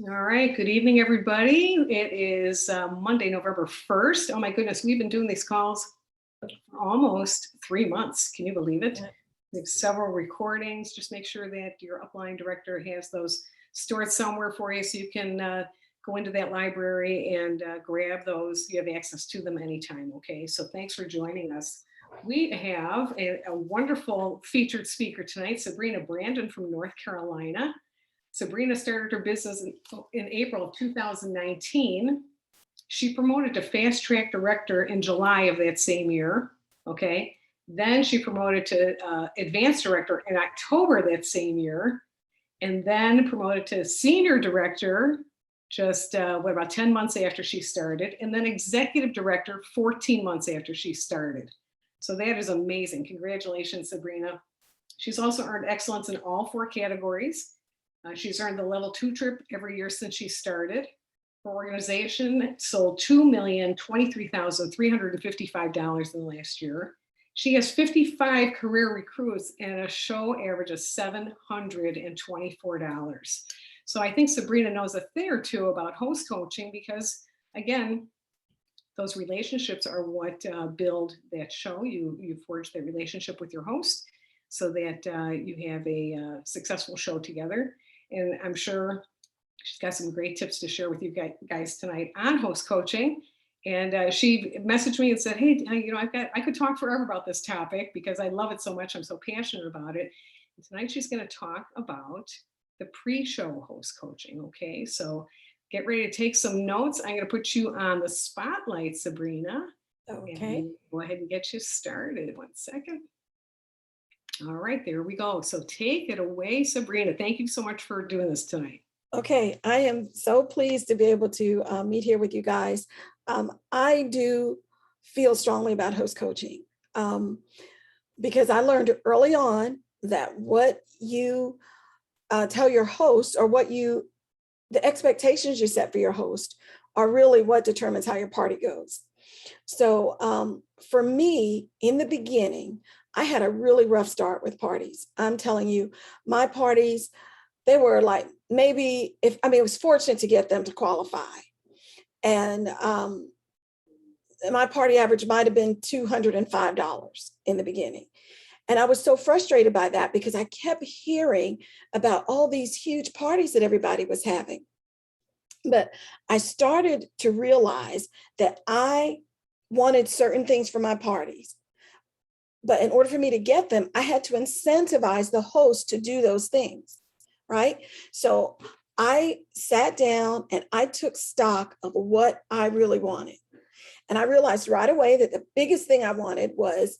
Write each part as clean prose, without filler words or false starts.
All right. Good evening, everybody. It is Monday, November 1st. Oh my goodness, we've been doing these calls for almost 3 months. Can you believe it? We have several recordings. Just make sure that your upline director has those stored somewhere for you so you can go into that library and grab those. You have access to them anytime. Okay. So thanks for joining us. We have a wonderful featured speaker tonight, Sabrina Brandon from North Carolina. Sabrina started her business in April of 2019. She promoted to fast track director in July of that same year. Okay. Then she promoted to advanced director in October that same year, and then promoted to senior director just about 10 months after she started, and then executive director 14 months after she started. So that is amazing. Congratulations, Sabrina. She's also earned excellence in all four categories. She's earned the level 2 trip every year since she started. Her organization sold $2,023,355 in the last year. She has 55 career recruits and a show average of $724. So I think Sabrina knows a thing or two about host coaching because, again, those relationships are what build that show. You forge that relationship with your host so that you have a successful show together. And I'm sure she's got some great tips to share with you guys tonight on host coaching. And she messaged me and said, "Hey, I could talk forever about this topic because I love it so much. I'm so passionate about it." And tonight she's going to talk about the pre-show host coaching. Okay, so get ready to take some notes. I'm going to put you on the spotlight, Sabrina. Okay. And go ahead and get you started. 1 second. All right, there we go. So take it away, Sabrina. Thank you so much for doing this tonight. Okay, I am so pleased to be able to meet here with you guys. I do feel strongly about host coaching because I learned early on that what you tell your host or the expectations you set for your host are really what determines how your party goes. So for me, in the beginning, I had a really rough start with parties. I'm telling you, my parties, they were like maybe it was fortunate to get them to qualify. And my party average might have been $205 in the beginning. And I was so frustrated by that because I kept hearing about all these huge parties that everybody was having. But I started to realize that I wanted certain things for my parties. But in order for me to get them, I had to incentivize the host to do those things, right? So I sat down and I took stock of what I really wanted. And I realized right away that the biggest thing I wanted was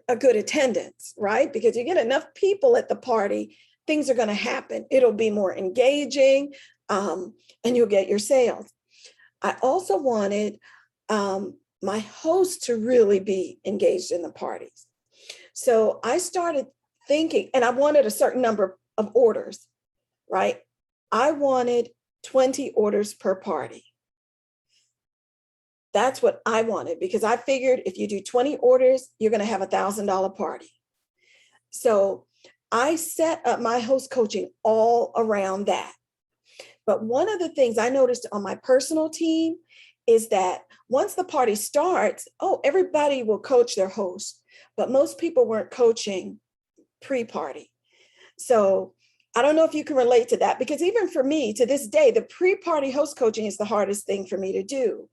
a good attendance, right? Because you get enough people at the party, things are going to happen. It'll be more engaging, and you'll get your sales. I also wanted my host to really be engaged in the parties. So I started thinking, and I wanted a certain number of orders, right? I wanted 20 orders per party. That's what I wanted because I figured if you do 20 orders, you're going to have $1,000 party. So I set up my host coaching all around that. But one of the things I noticed on my personal team is that once the party starts, everybody will coach their host, but most people weren't coaching pre-party. So I don't know if you can relate to that because even for me to this day, the pre-party host coaching is the hardest thing for me to do.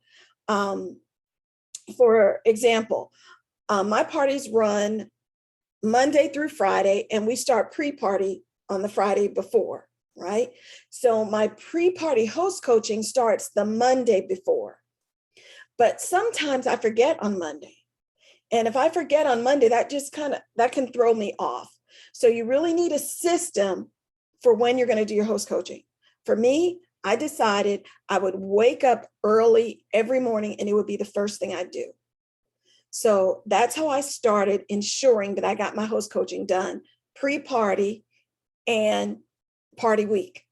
For example, my parties run Monday through Friday and we start pre-party on the Friday before, right? So my pre-party host coaching starts the Monday before. But sometimes I forget on Monday. And if I forget on Monday, that can throw me off. So you really need a system for when you're going to do your host coaching. For me, I decided I would wake up early every morning and it would be the first thing I do. So that's how I started ensuring that I got my host coaching done pre-party and party week.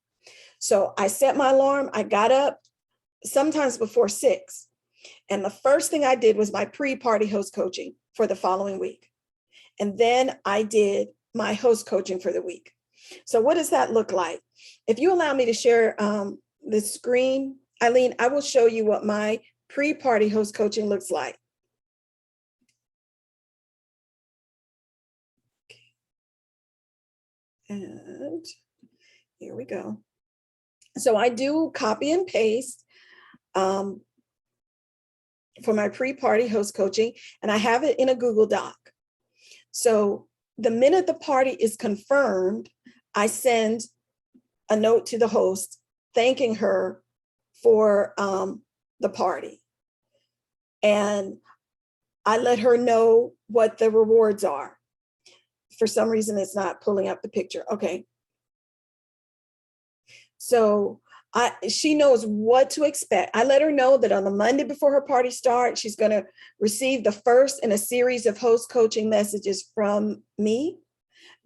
So I set my alarm. I got up sometimes before 6. And the first thing I did was my pre-party host coaching for the following week. And then I did my host coaching for the week. So what does that look like? If you allow me to share the screen, Eileen, I will show you what my pre-party host coaching looks like. And here we go. So I do copy and paste for my pre-party host coaching, and I have it in a Google Doc. So the minute the party is confirmed, I send a note to the host thanking her for the party. And I let her know what the rewards are. For some reason, it's not pulling up the picture. Okay. So she knows what to expect. I let her know that on the Monday before her party starts, she's going to receive the first in a series of host coaching messages from me,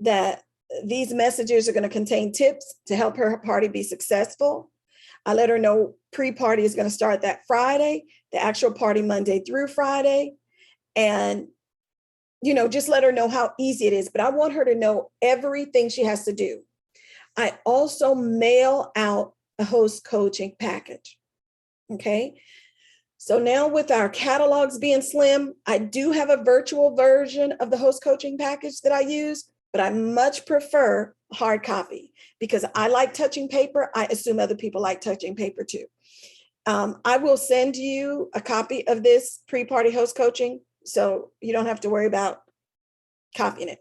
that these messages are going to contain tips to help her party be successful. I let her know pre-party is going to start that Friday, the actual party Monday through Friday. And, you know, just let her know how easy it is. But I want her to know everything she has to do. I also mail out a host coaching package. Okay. So now with our catalogs being slim, I do have a virtual version of the host coaching package that I use, but I much prefer hard copy because I like touching paper. I assume other people like touching paper too. I will send you a copy of this pre-party host coaching, so you don't have to worry about copying it.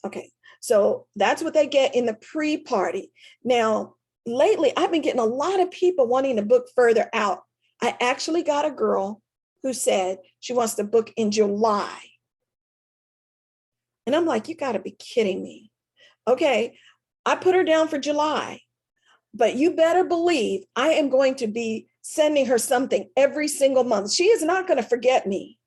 Okay, so that's what they get in the pre-party. Now, lately, I've been getting a lot of people wanting to book further out. I actually got a girl who said she wants to book in July. And I'm like, you got to be kidding me. Okay, I put her down for July, but you better believe I am going to be sending her something every single month. She is not going to forget me.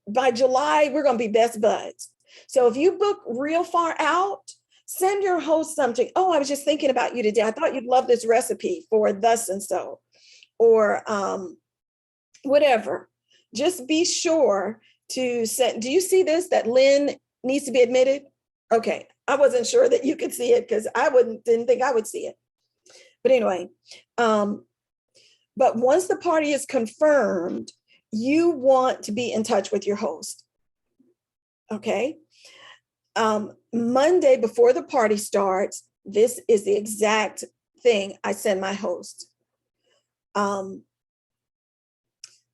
By July, we're going to be best buds. So if you book real far out, send your host something. Oh, I was just thinking about you today. I thought you'd love this recipe for thus and so, or whatever. Just be sure to send. Do you see this, that Lynn needs to be admitted? Okay, I wasn't sure that you could see it because I didn't think I would see it. But anyway, but once the party is confirmed, you want to be in touch with your host. Okay. Monday before the party starts, this is the exact thing I send my host. I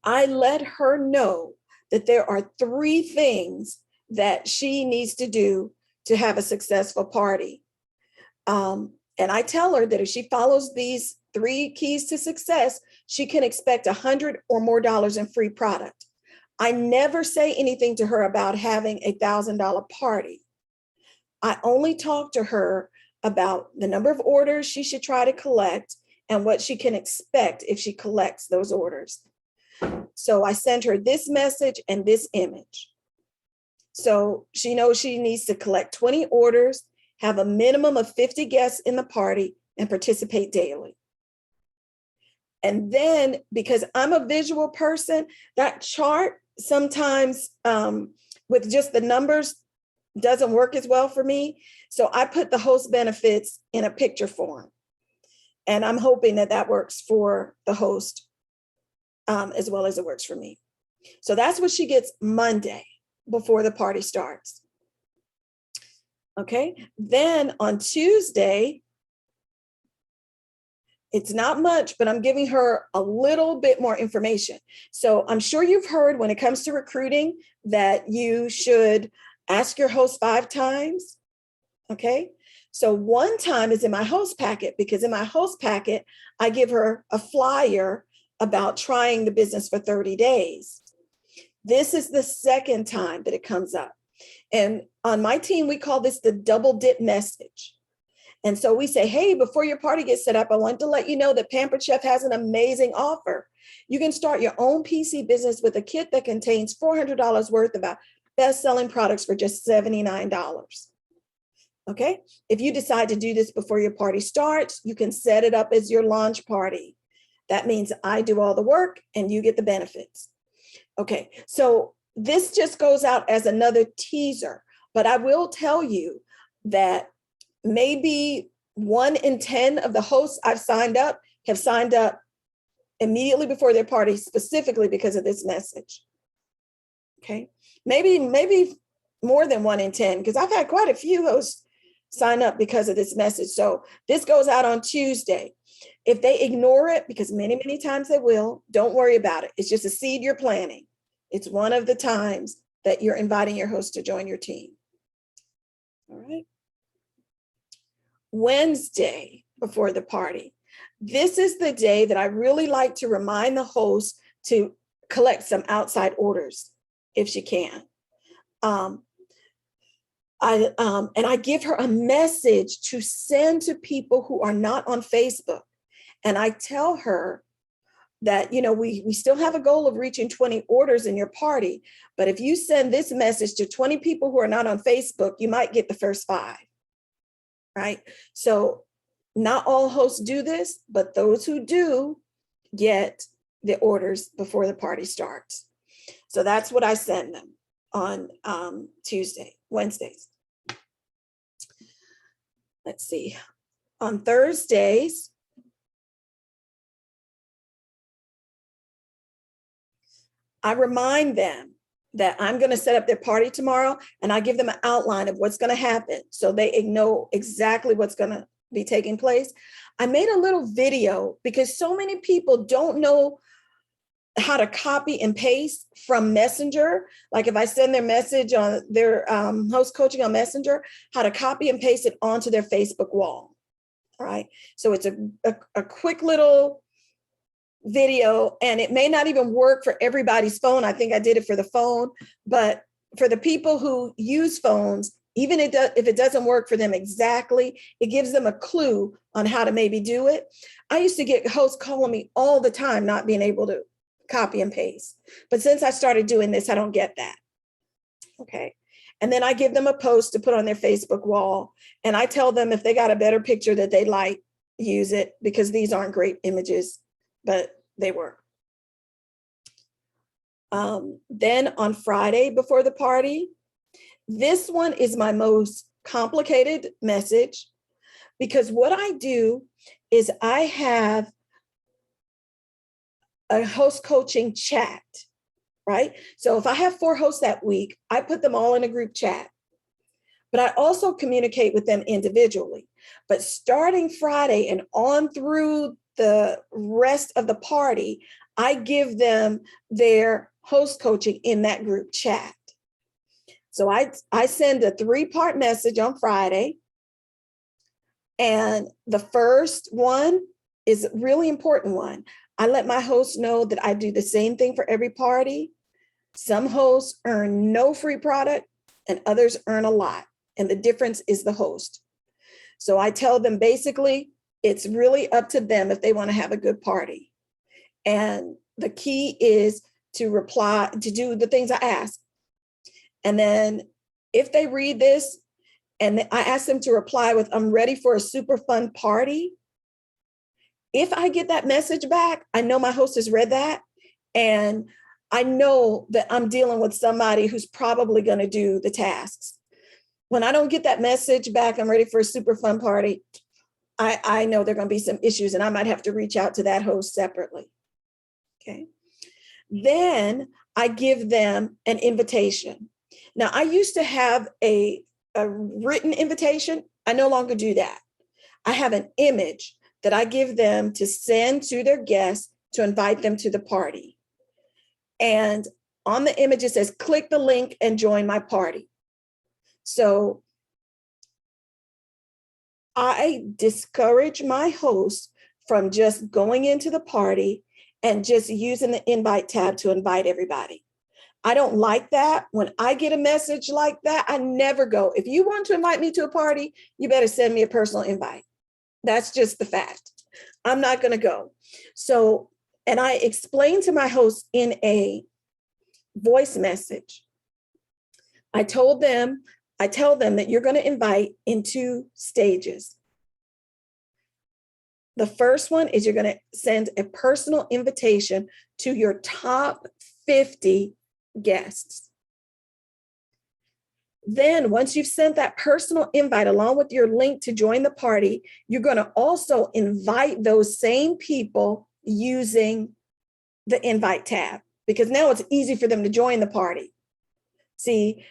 let her know that there are 3 things that she needs to do to have a successful party. And I tell her that if she follows these 3 keys to success, she can expect $100 or more in free product. I never say anything to her about having a $1,000 party. I only talk to her about the number of orders she should try to collect and what she can expect if she collects those orders. So I send her this message and this image. So she knows she needs to collect 20 orders, have a minimum of 50 guests in the party, and participate daily. And then, because I'm a visual person, that chart sometimes with just the numbers doesn't work as well for me. So I put the host benefits in a picture form. And I'm hoping that that works for the host as well as it works for me. So that's what she gets Monday before the party starts. Okay, then on Tuesday, it's not much, but I'm giving her a little bit more information. So I'm sure you've heard when it comes to recruiting that you should ask your host 5 times. Okay, so 1 time is in my host packet, because in my host packet, I give her a flyer about trying the business for 30 days. This is the 2nd time that it comes up. And on my team, we call this the double dip message. And so we say, hey, before your party gets set up, I want to let you know that Pampered Chef has an amazing offer. You can start your own PC business with a kit that contains $400 worth of best-selling products for just $79. Okay, if you decide to do this before your party starts, you can set it up as your launch party. That means I do all the work and you get the benefits. Okay, so this just goes out as another teaser, but I will tell you that maybe 1 in 10 of the hosts I've signed up have signed up immediately before their party, specifically because of this message. Okay, maybe more than 1 in 10, because I've had quite a few hosts sign up because of this message. So this goes out on Tuesday. If they ignore it, because many times they will, don't worry about it. It's just a seed you're planting. It's one of the times that you're inviting your host to join your team. All right. Wednesday before the party. This is the day that I really like to remind the host to collect some outside orders if she can. I give her a message to send to people who are not on Facebook. And I tell her that, we still have a goal of reaching 20 orders in your party, but if you send this message to 20 people who are not on Facebook, you might get the first 5, right? So not all hosts do this, but those who do get the orders before the party starts. So that's what I send them on Wednesdays. Let's see. On Thursdays, I remind them that I'm going to set up their party tomorrow, and I give them an outline of what's going to happen so they know exactly what's going to be taking place. I made a little video because so many people don't know how to copy and paste from Messenger. Like if I send their message on their host coaching on Messenger, how to copy and paste it onto their Facebook wall. All right. So it's a quick little video, and it may not even work for everybody's phone. I think I did it for the phone, but for the people who use phones, even if it doesn't work for them exactly, it gives them a clue on how to maybe do it. I used to get hosts calling me all the time, not being able to copy and paste. But since I started doing this, I don't get that. Okay. And then I give them a post to put on their Facebook wall. And I tell them if they got a better picture that they like, use it, because these aren't great images, but they were. Then on Friday before the party, this one is my most complicated message, because what I do is I have a host coaching chat, right? So if I have 4 hosts that week, I put them all in a group chat, but I also communicate with them individually. But starting Friday and on through the rest of the party, I give them their host coaching in that group chat. So I send a 3-part message on Friday. And the first one is a really important one. I let my hosts know that I do the same thing for every party. Some hosts earn no free product and others earn a lot. And the difference is the host. So I tell them basically, it's really up to them if they want to have a good party. And the key is to do the things I ask. And then if they read this and I ask them to reply with, I'm ready for a super fun party. If I get that message back, I know my host has read that. And I know that I'm dealing with somebody who's probably going to do the tasks. When I don't get that message back, I'm ready for a super fun party, I know there are going to be some issues and I might have to reach out to that host separately. Okay. Then I give them an invitation. Now, I used to have a written invitation. I no longer do that. I have an image that I give them to send to their guests to invite them to the party. And on the image, it says, click the link and join my party. So I discourage my hosts from just going into the party and just using the invite tab to invite everybody. I don't like that. When I get a message like that, I never go. If you want to invite me to a party, you better send me a personal invite. That's just the fact. I'm not going to go. So, and I explain to my hosts in a voice message. I tell them that you're going to invite in 2 stages. The first one is you're going to send a personal invitation to your top 50 guests. Then once you've sent that personal invite along with your link to join the party, you're going to also invite those same people using the invite tab, because now it's easy for them to join the party. See,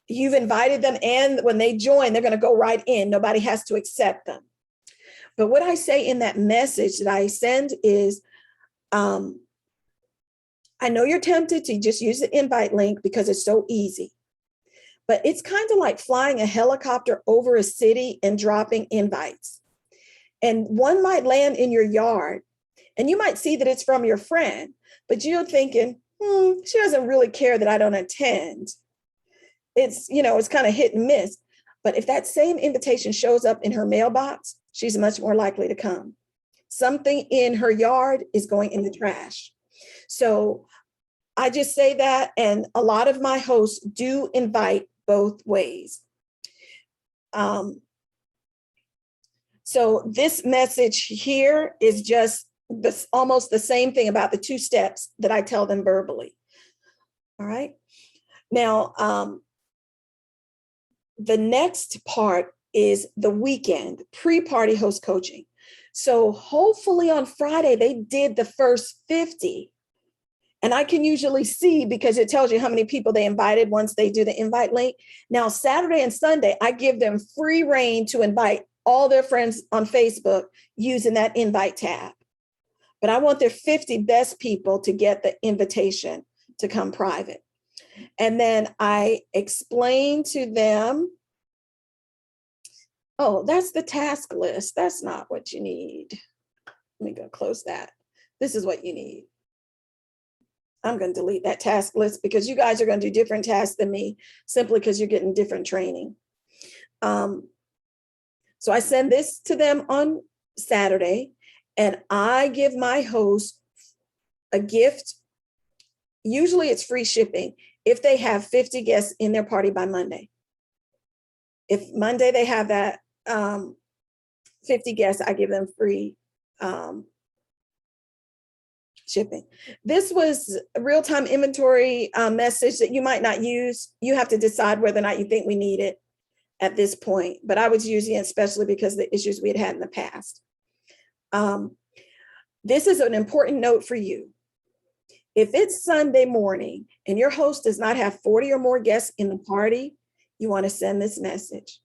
you've invited them, and when they join, they're going to go right in. Nobody has to accept them. But what I say in that message that I send is, I know you're tempted to just use the invite link because it's so easy. But it's kind of like flying a helicopter over a city and dropping invites. And one might land in your yard, and you might see that it's from your friend, but you're thinking, she doesn't really care that I don't attend. It's, it's kind of hit and miss. But if that same invitation shows up in her mailbox, she's much more likely to come. Something in her yard is going in the trash. So I just say that, and a lot of my hosts do invite both ways. So this message here is just almost the same thing about the 2 steps that I tell them verbally. All right. Now, the next part is the weekend pre-party host coaching. So hopefully on Friday, they did the first 50. And I can usually see, because it tells you how many people they invited once they do the invite link. Now, Saturday and Sunday, I give them free reign to invite all their friends on Facebook using that invite tab. But I want their 50 best people to get the invitation to come private. And then I explain to them, oh, that's the task list. That's not what you need. Let me go close that. This is what you need. I'm going to delete that task list because you guys are going to do different tasks than me simply because you're getting different training. So I send this to them on Saturday, and I give my host a gift. Usually it's free shipping if they have 50 guests in their party by Monday. If Monday they have that 50 guests, I give them free shipping. This was a real-time inventory message that you might not use. You have to decide whether or not you think we need it at this point, but I was using it especially because of the issues we had in the past. This is an important note for you. If it's Sunday morning and your host does not have 40 or more guests in the party, you want to send this message.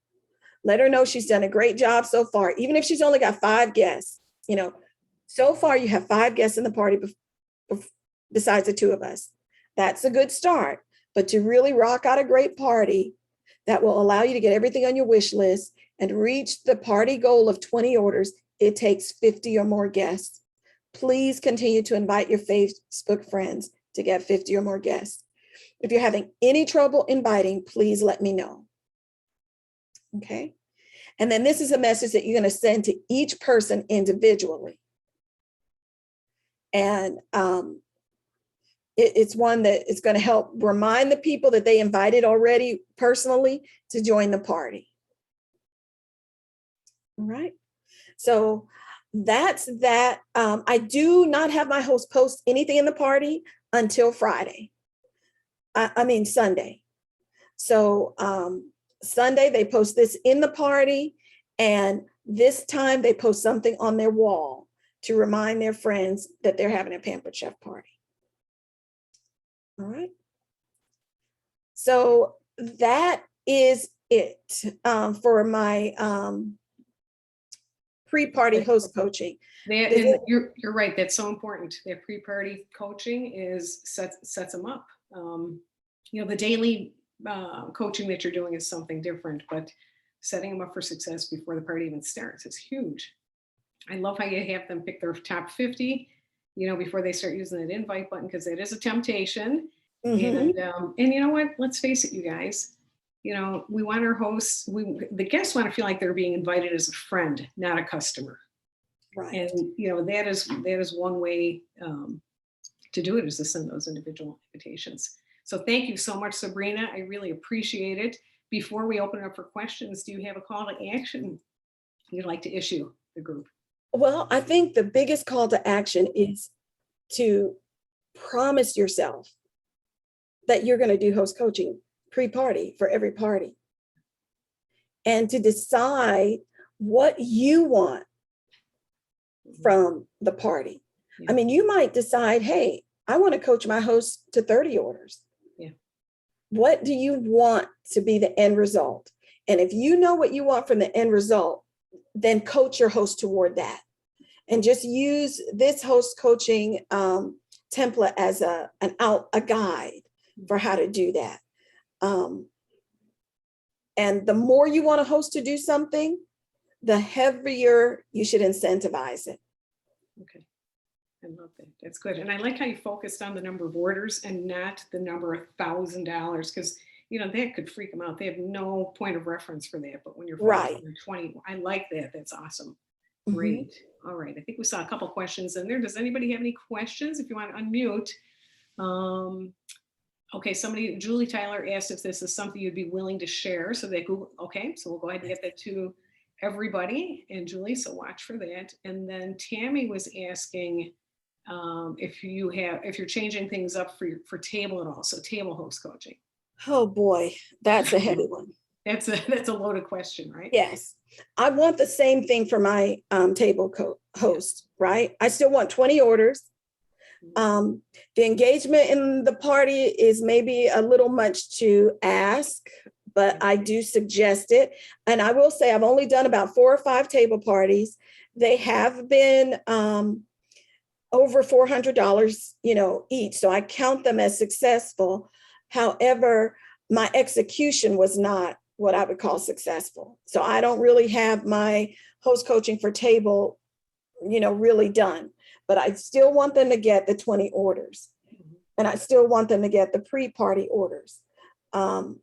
Let her know she's done a great job so far, even if she's only got 5 guests. So far you have 5 guests in the party besides the 2 of us. That's a good start. But to really rock out a great party that will allow you to get everything on your wish list and reach the party goal of 20 orders, it takes 50 or more guests. Please continue to invite your Facebook friends to get 50 or more guests. If you're having any trouble inviting, please let me know. Okay. And then this is a message that you're going to send to each person individually. And it's one that is going to help remind the people that they invited already personally to join the party. All right. So that's that. I do not have my host post anything in the party until Friday. Sunday. So Sunday, they post this in the party, and this time they post something on their wall to remind their friends that they're having a Pampered Chef party. All right. So that is it for my pre-party host coaching. And you're right. That's so important. That pre-party coaching sets them up. The daily coaching that you're doing is something different, but setting them up for success before the party even starts is huge. I love how you have them pick their top 50, before they start using that invite button, because that is a temptation. Mm-hmm. And you know what? Let's face it, you guys. We want our hosts. The guests want to feel like they're being invited as a friend, not a customer. Right. And that is one way to do it, is to send those individual invitations. So thank you so much, Sabrina. I really appreciate it. Before we open it up for questions, do you have a call to action you'd like to issue the group? Well, I think the biggest call to action is to promise yourself that you're going to do host coaching pre-party for every party, and to decide what you want from the party. Yeah. I mean, you might decide, hey, I want to coach my host to 30 orders. Yeah. What do you want to be the end result? And if you know what you want from the end result, then coach your host toward that. And just use this host coaching template as a guide for how to do that. And the more you want a host to do something, the heavier you should incentivize it. Okay. I love that. That's good. And I like how you focused on the number of orders and not the number of $1,000, because that could freak them out. They have no point of reference for that. But when you're Right. 20, I like that. That's awesome. Mhm. Great. All right. I think we saw a couple questions in there. Does anybody have any questions? If you want to unmute. Okay, Julie Tyler asked if this is something you'd be willing to share. So they Google, okay, so we'll go ahead and get that to everybody. And Julie, so watch for that. And then Tammy was asking if you're changing things up for table at all. So table host coaching. Oh boy, that's a heavy one. That's a loaded question, right? Yes. I want the same thing for my table host, right? I still want 20 orders. The engagement in the party is maybe a little much to ask, but I do suggest it. And I will say I've only done about 4 or 5 table parties. They have been over $400, each. So I count them as successful. However, my execution was not what I would call successful. So I don't really have my host coaching for table, really done. But I still want them to get the 20 orders. And I still want them to get the pre-party orders. And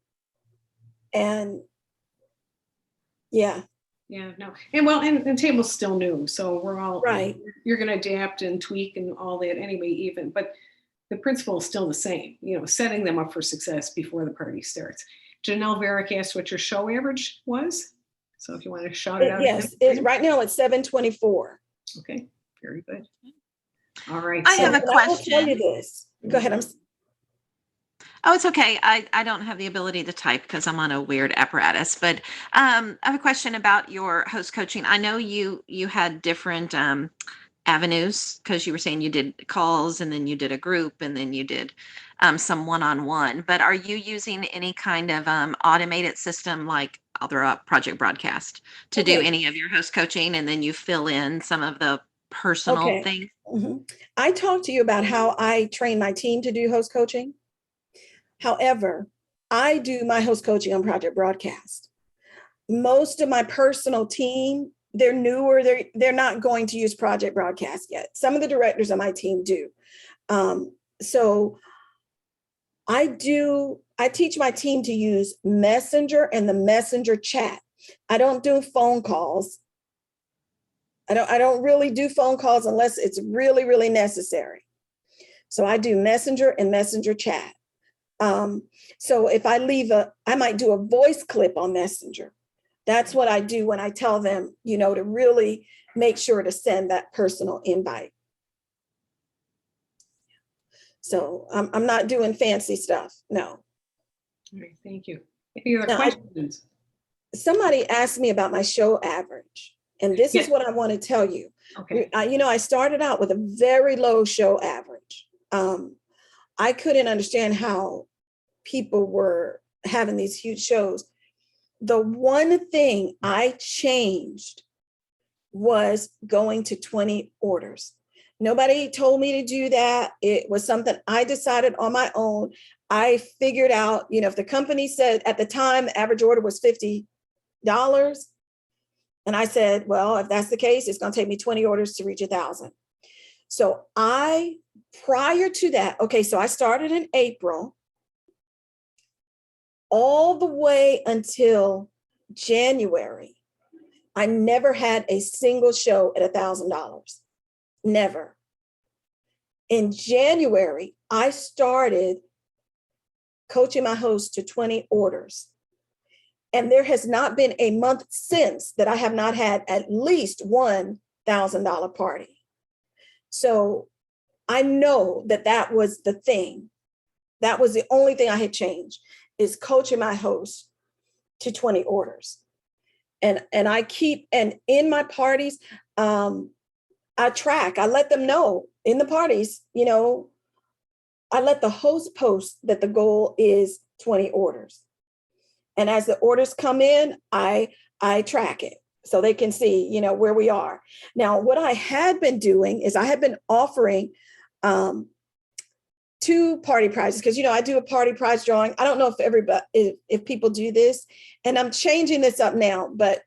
yeah. Yeah, no. And table's still new. So we're all right. You're going to adapt and tweak and all that anyway, but the principle is still the same, setting them up for success before the party starts. Janelle Varick asked what your show average was. So if you want to shout it out. Yes, right now it's 724. Okay, very good. All right. I have a question. I will tell you this. Go ahead. Oh, it's okay. I don't have the ability to type because I'm on a weird apparatus, but I have a question about your host coaching. I know you had different avenues, because you were saying you did calls and then you did a group and then you did some one-on-one, but are you using any kind of automated system like Project Broadcast to do any of your host coaching, and then you fill in some of the personal things? Mm-hmm. I talked to you about how I train my team to do host coaching. However, I do my host coaching on Project Broadcast. Most of my personal team, they're newer. They're not going to use Project Broadcast yet. Some of the directors on my team do. So I teach my team to use Messenger and the Messenger chat. I don't do phone calls. I don't really do phone calls unless it's really, really necessary. So I do Messenger and Messenger chat. So if I might do a voice clip on Messenger. That's what I do when I tell them, to really make sure to send that personal invite. So I'm not doing fancy stuff. No. All right, thank you. Any other questions? Somebody asked me about my show average, and this is what I want to tell you. Okay. I started out with a very low show average. I couldn't understand how people were having these huge shows. The one thing I changed was going to 20 orders. Nobody told me to do that. It was something I decided on my own. I figured out, if the company said at the time, the average order was $50, and I said, well, if that's the case, it's going to take me 20 orders to reach 1,000. So prior to that, so I started in April, all the way until January, I never had a single show at $1,000. Never. In January, I started coaching my host to 20 orders. And there has not been a month since that I have not had at least $1,000 party. So I know that was the thing. That was the only thing I had changed. is coaching my hosts to 20 orders. And in my parties, I let them know in the parties, I let the host post that the goal is 20 orders. And as the orders come in, I track it so they can see, where we are. Now, what I had been doing is I had been offering 2 party prizes, because I do a party prize drawing. I don't know if people do this, and I'm changing this up now, but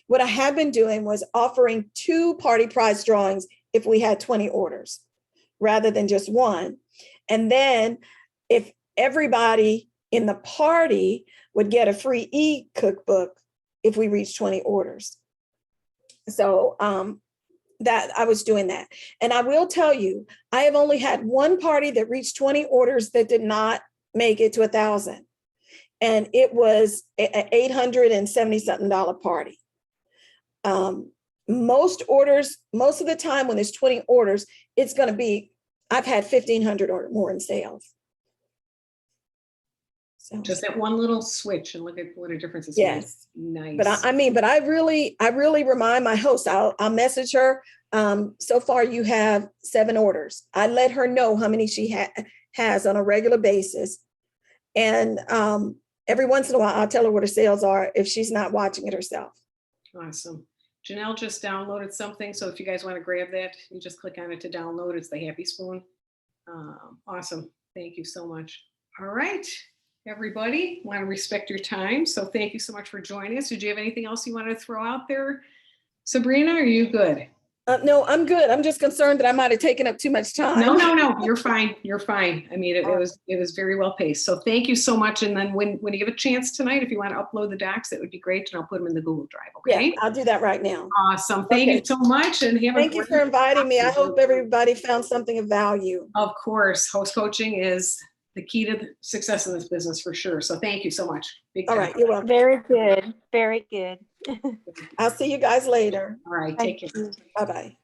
what I had been doing was offering 2 party prize drawings if we had 20 orders rather than just 1. And then if everybody in the party would get a free e-cookbook if we reach 20 orders. So that I was doing that. And I will tell you, I have only had 1 party that reached 20 orders that did not make it to 1,000. And it was an $870 something party. Most of the time when there's 20 orders, it's going to be, I've had 1,500 or more in sales. So Just that one little switch and look at what a difference it's yes. made. Nice. But I really remind my host, I'll message her. So far you have 7 orders. I let her know how many she has on a regular basis. And every once in a while, I'll tell her what her sales are if she's not watching it herself. Awesome. Janelle just downloaded something. So if you guys want to grab that, you just click on it to download. It's the Happy Spoon. Awesome. Thank you so much. All right, everybody, want to respect your time. So thank you so much for joining us. Did you have anything else you wanted to throw out there, Sabrina? Are you good? No, I'm good. I'm just concerned that I might have taken up too much time. No, you're fine. You're fine. I mean, it was very well paced. So thank you so much. And then when you get a chance tonight, if you want to upload the docs, that would be great. And I'll put them in the Google Drive. Okay. Yeah, I'll do that right now. Awesome. Thank you so much. And thank you for inviting me. I hope everybody found something of value. Of course, host coaching is the key to the success in this business for sure. So thank you so much. All right. You're welcome. Very good. Very good. I'll see you guys later. All right. Take care. Bye-bye.